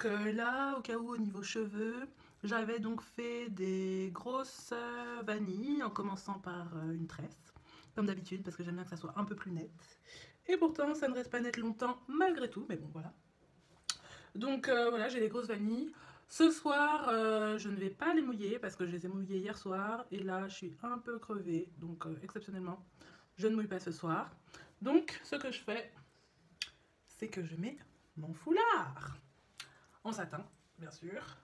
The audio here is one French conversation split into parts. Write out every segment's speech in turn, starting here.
là, au cas où, au niveau cheveux, j'avais donc fait des grosses vanilles en commençant par une tresse, comme d'habitude, parce que j'aime bien que ça soit un peu plus net. Et pourtant, ça ne reste pas net longtemps malgré tout, mais bon, voilà. Donc voilà, j'ai les grosses vanilles. Ce soir, je ne vais pas les mouiller parce que je les ai mouillées hier soir et là, je suis un peu crevée. Donc exceptionnellement, je ne mouille pas ce soir. Donc ce que je fais, c'est que je mets mon foulard en satin, bien sûr,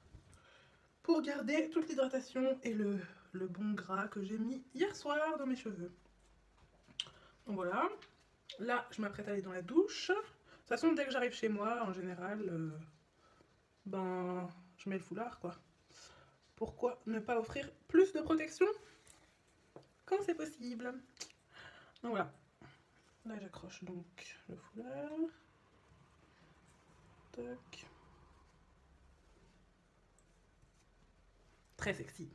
pour garder toute l'hydratation et le bon gras que j'ai mis hier soir dans mes cheveux. Donc voilà, là, je m'apprête à aller dans la douche. De toute façon, dès que j'arrive chez moi, en général, ben, je mets le foulard, quoi. Pourquoi ne pas offrir plus de protection quand c'est possible? Donc voilà, là j'accroche donc le foulard. Tac. Très sexy.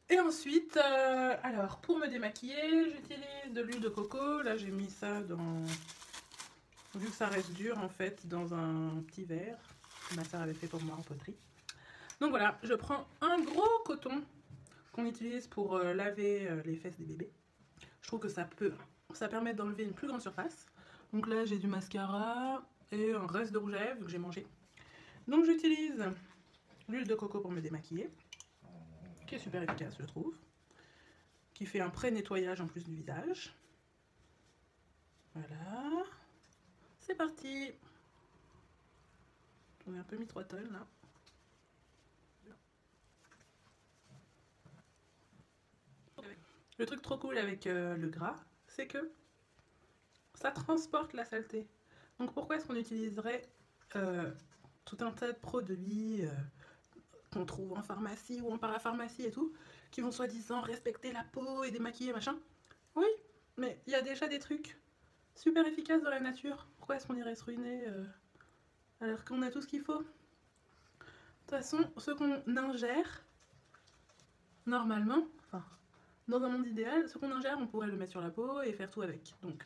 Et ensuite, alors pour me démaquiller, j'utilise de l'huile de coco. Là j'ai mis ça dans... Vu que ça reste dur en fait, dans un petit verre. Ma soeur avait fait pour moi en poterie. Donc voilà, je prends un gros coton qu'on utilise pour laver les fesses des bébés. Je trouve que ça permet d'enlever une plus grande surface. Donc là j'ai du mascara et un reste de rouge à lèvres que j'ai mangé. Donc j'utilise l'huile de coco pour me démaquiller, qui est super efficace je trouve, qui fait un pré-nettoyage en plus du visage. Voilà, c'est parti. J'en ai un peu mis 3 tonnes là. Le truc trop cool avec le gras, c'est que ça transporte la saleté. Donc pourquoi est-ce qu'on utiliserait tout un tas de produits qu'on trouve en pharmacie ou en parapharmacie et tout, qui vont soi-disant respecter la peau et démaquiller machin? Oui, mais il y a déjà des trucs super efficaces dans la nature. Pourquoi est-ce qu'on irait se ruiner alors qu'on a tout ce qu'il faut? De toute façon, ce qu'on ingère, normalement, enfin, dans un monde idéal, ce qu'on ingère, on pourrait le mettre sur la peau et faire tout avec. Donc,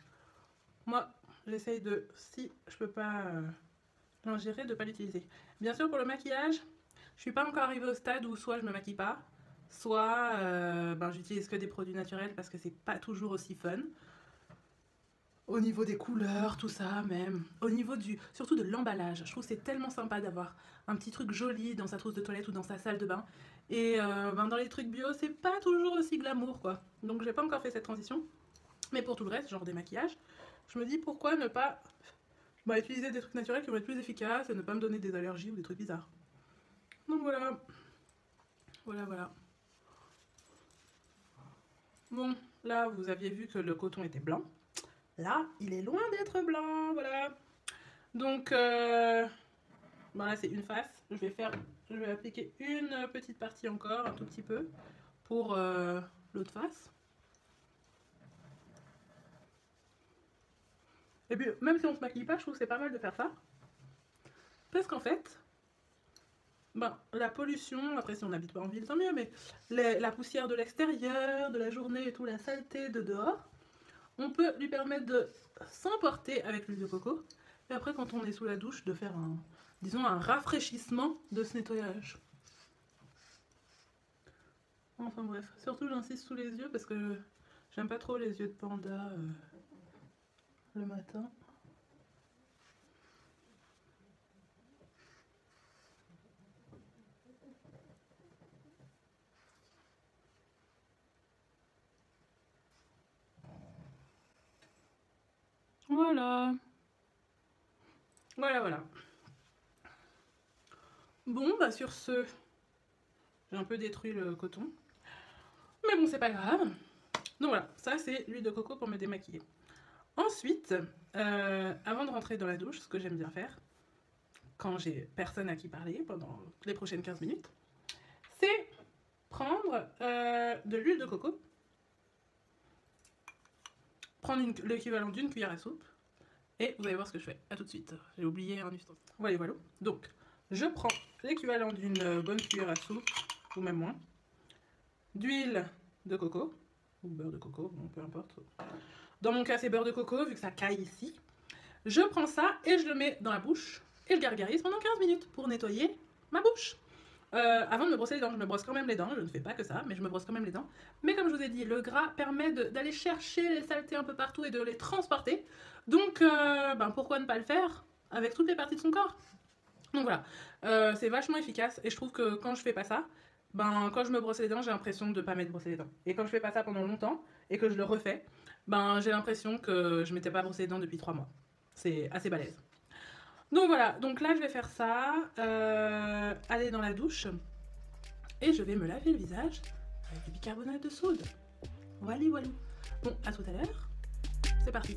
moi, j'essaye de, si je peux pas l'ingérer, de pas l'utiliser. Bien sûr, pour le maquillage, je suis pas encore arrivée au stade où soit je me maquille pas, soit ben, j'utilise que des produits naturels parce que c'est pas toujours aussi fun. Au niveau des couleurs, tout ça, même. Au niveau surtout de l'emballage. Je trouve que c'est tellement sympa d'avoir un petit truc joli dans sa trousse de toilette ou dans sa salle de bain. Et ben, dans les trucs bio, c'est pas toujours aussi glamour, quoi. Donc j'ai pas encore fait cette transition. Mais pour tout le reste, genre des maquillages, je me dis pourquoi ne pas utiliser des trucs naturels qui vont être plus efficaces et ne pas me donner des allergies ou des trucs bizarres. Donc voilà. Voilà, voilà. Bon, là, vous aviez vu que le coton était blanc. Là, il est loin d'être blanc, voilà. Donc, bon là c'est une face. Je vais appliquer une petite partie encore, un tout petit peu, pour l'autre face. Et puis, même si on se maquille pas, je trouve que c'est pas mal de faire ça. Parce qu'en fait, ben, la pollution, après si on n'habite pas en ville, tant mieux, mais la poussière de l'extérieur, de la journée et tout, la saleté de dehors, on peut lui permettre de s'emporter avec l'huile de coco. Et après, quand on est sous la douche, de faire disons, un rafraîchissement de ce nettoyage. Enfin bref, surtout j'insiste sous les yeux parce que j'aime pas trop les yeux de panda le matin. Voilà. Voilà, voilà. Bon, bah sur ce, j'ai un peu détruit le coton. Mais bon, c'est pas grave. Donc voilà, ça c'est l'huile de coco pour me démaquiller. Ensuite, avant de rentrer dans la douche, ce que j'aime bien faire, quand j'ai personne à qui parler pendant les prochaines 15 minutes, c'est prendre de l'huile de coco, prendre l'équivalent d'une cuillère à soupe, et vous allez voir ce que je fais. A tout de suite, j'ai oublié un instant. Voilà, voilà. Donc, je prends l'équivalent d'une bonne cuillère à soupe, ou même moins, d'huile de coco, ou beurre de coco, bon, peu importe. Dans mon cas, c'est beurre de coco, vu que ça caille ici. Je prends ça et je le mets dans la bouche, et je gargarise pendant 15 minutes pour nettoyer ma bouche. Avant de me brosser les dents, je me brosse quand même les dents, je ne fais pas que ça, mais je me brosse quand même les dents. Mais comme je vous ai dit, le gras permet d'aller chercher les saletés un peu partout et de les transporter. Donc, pourquoi ne pas le faire avec toutes les parties de son corps? Donc voilà, c'est vachement efficace et je trouve que quand je fais pas ça, quand je me brosse les dents, j'ai l'impression de ne pas m'être brossé les dents. Et quand je fais pas ça pendant longtemps et que je le refais, j'ai l'impression que je m'étais pas brossé les dents depuis 3 mois. C'est assez balèze. Donc voilà, donc là je vais faire ça, aller dans la douche et je vais me laver le visage avec du bicarbonate de soude. Voilà, voilà. Bon, à tout à l'heure. C'est parti.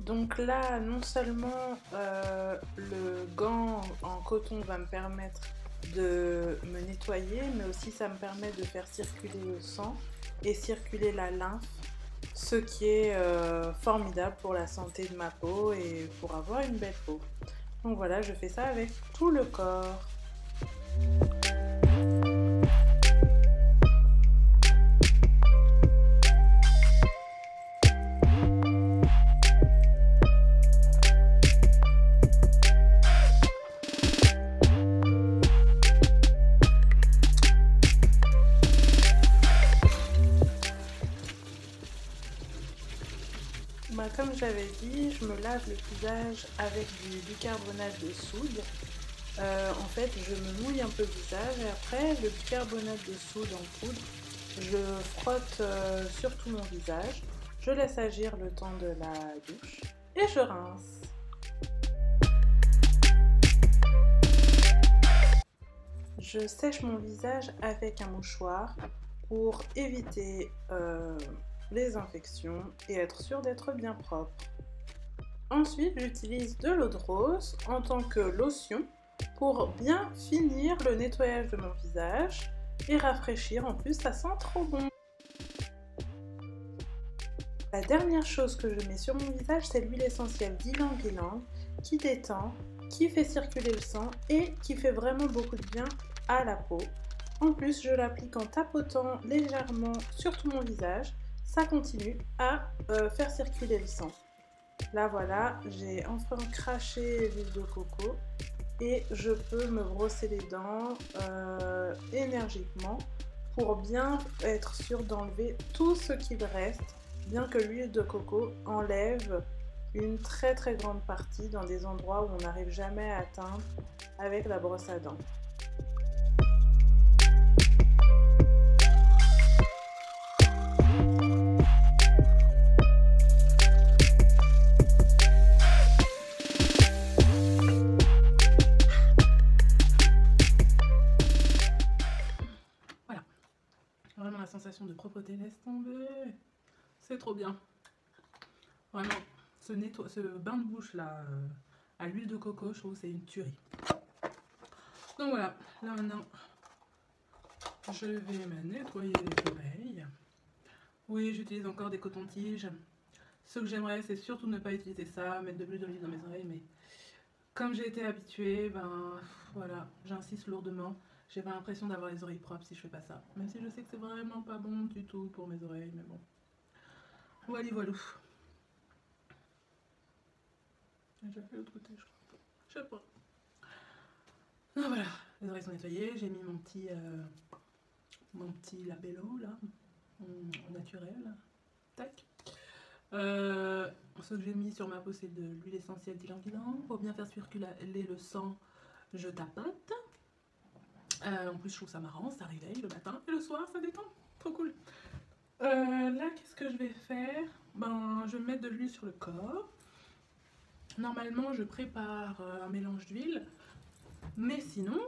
Donc là, non seulement le gant en coton va me permettre de me nettoyer, mais aussi ça me permet de faire circuler le sang et circuler la lymphe, ce qui est formidable pour la santé de ma peau et pour avoir une belle peau. Donc voilà, je fais ça avec tout le corps. Comme j'avais dit, je me lave le visage avec du bicarbonate de soude. En fait, je me mouille un peu le visage et après, le bicarbonate de soude en poudre, je frotte sur tout mon visage. Je laisse agir le temps de la douche et je rince. Je sèche mon visage avec un mouchoir pour éviter les infections et être sûr d'être bien propre. Ensuite, j'utilise de l'eau de rose en tant que lotion pour bien finir le nettoyage de mon visage et rafraîchir. En plus, ça sent trop bon. La dernière chose que je mets sur mon visage, c'est l'huile essentielle d'ylang-ylang qui détend, qui fait circuler le sang et qui fait vraiment beaucoup de bien à la peau. En plus, je l'applique en tapotant légèrement sur tout mon visage. Ça continue à faire circuler le sang. Là voilà, j'ai enfin craché l'huile de coco et je peux me brosser les dents énergiquement pour bien être sûre d'enlever tout ce qu'il reste, bien que l'huile de coco enlève une très grande partie dans des endroits où on n'arrive jamais à atteindre avec la brosse à dents. Vraiment la sensation de propreté laisse tomber, c'est trop bien. Vraiment, ce bain de bouche là à l'huile de coco, je trouve que c'est une tuerie. Donc voilà, là maintenant, je vais me nettoyer les oreilles. Oui, j'utilise encore des cotons-tiges. Ce que j'aimerais, c'est surtout ne pas utiliser ça, mettre de l'huile d'olive dans mes oreilles, mais comme j'ai été habituée, voilà, j'insiste lourdement. J'ai pas l'impression d'avoir les oreilles propres si je fais pas ça. Même si je sais que c'est vraiment pas bon du tout pour mes oreilles, mais bon. Voilà, voilà. J'ai fait l'autre côté, je crois. Je sais pas. Donc voilà, les oreilles sont nettoyées. J'ai mis mon petit labello là, naturel. Tac. Ce que j'ai mis sur ma peau, c'est de l'huile essentielle d'ylang-ylang. Pour bien faire circuler le sang, je tapote. En plus, je trouve ça marrant, ça réveille le matin et le soir, ça détend. Trop cool. Là, qu'est-ce que je vais faire? Je vais mettre de l'huile sur le corps. Normalement, je prépare un mélange d'huile. Mais sinon,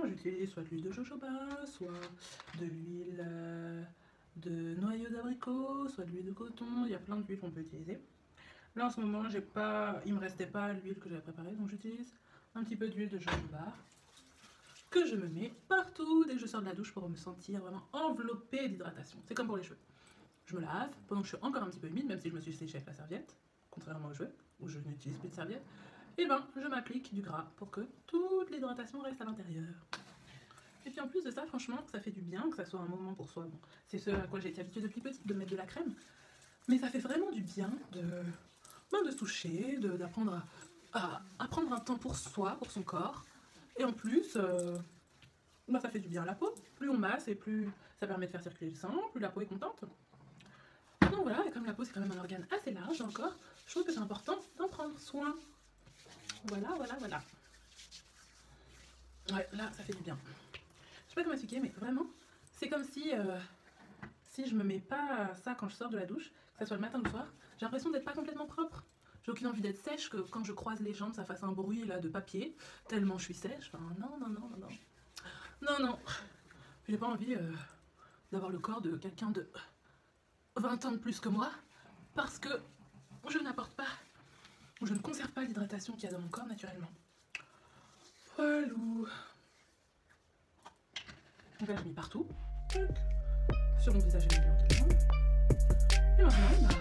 j'utilise soit de l'huile de jojoba, soit de l'huile de noyau d'abricot, soit de l'huile de coton. Il y a plein d'huiles qu'on peut utiliser. Là, en ce moment, il me restait pas l'huile que j'avais préparée, donc j'utilise un petit peu d'huile de jojoba que je me mets partout dès que je sors de la douche pour me sentir vraiment enveloppée d'hydratation. C'est comme pour les cheveux. Je me lave pendant que je suis encore un petit peu humide, même si je me suis séchée avec la serviette, contrairement aux cheveux, où je n'utilise plus de serviette. et ben je m'applique du gras pour que toute l'hydratation reste à l'intérieur. Et puis en plus de ça, franchement, ça fait du bien que ça soit un moment pour soi. Bon, c'est ce à quoi j'ai été habituée depuis petite, de mettre de la crème. Mais ça fait vraiment du bien de se toucher, d'apprendre à prendre un temps pour soi, pour son corps. Et en plus, ça fait du bien à la peau. Plus on masse et plus ça permet de faire circuler le sang, plus la peau est contente. Donc voilà, et comme la peau c'est quand même un organe assez large dans le corps, je trouve que c'est important d'en prendre soin. Voilà. Ouais, là ça fait du bien. Je sais pas comment expliquer, mais vraiment, c'est comme si je me mets pas ça quand je sors de la douche, que ce soit le matin ou le soir, j'ai l'impression d'être pas complètement propre. J'ai aucune envie d'être sèche, que quand je croise les jambes, ça fasse un bruit là de papier, tellement je suis sèche. Enfin, non. J'ai pas envie d'avoir le corps de quelqu'un de 20 ans de plus que moi, parce que je n'apporte pas, ou je ne conserve pas l'hydratation qu'il y a dans mon corps naturellement. Voilà. Donc là, j'ai mis partout. Sur mon visage, j'ai mis en tout. Et maintenant,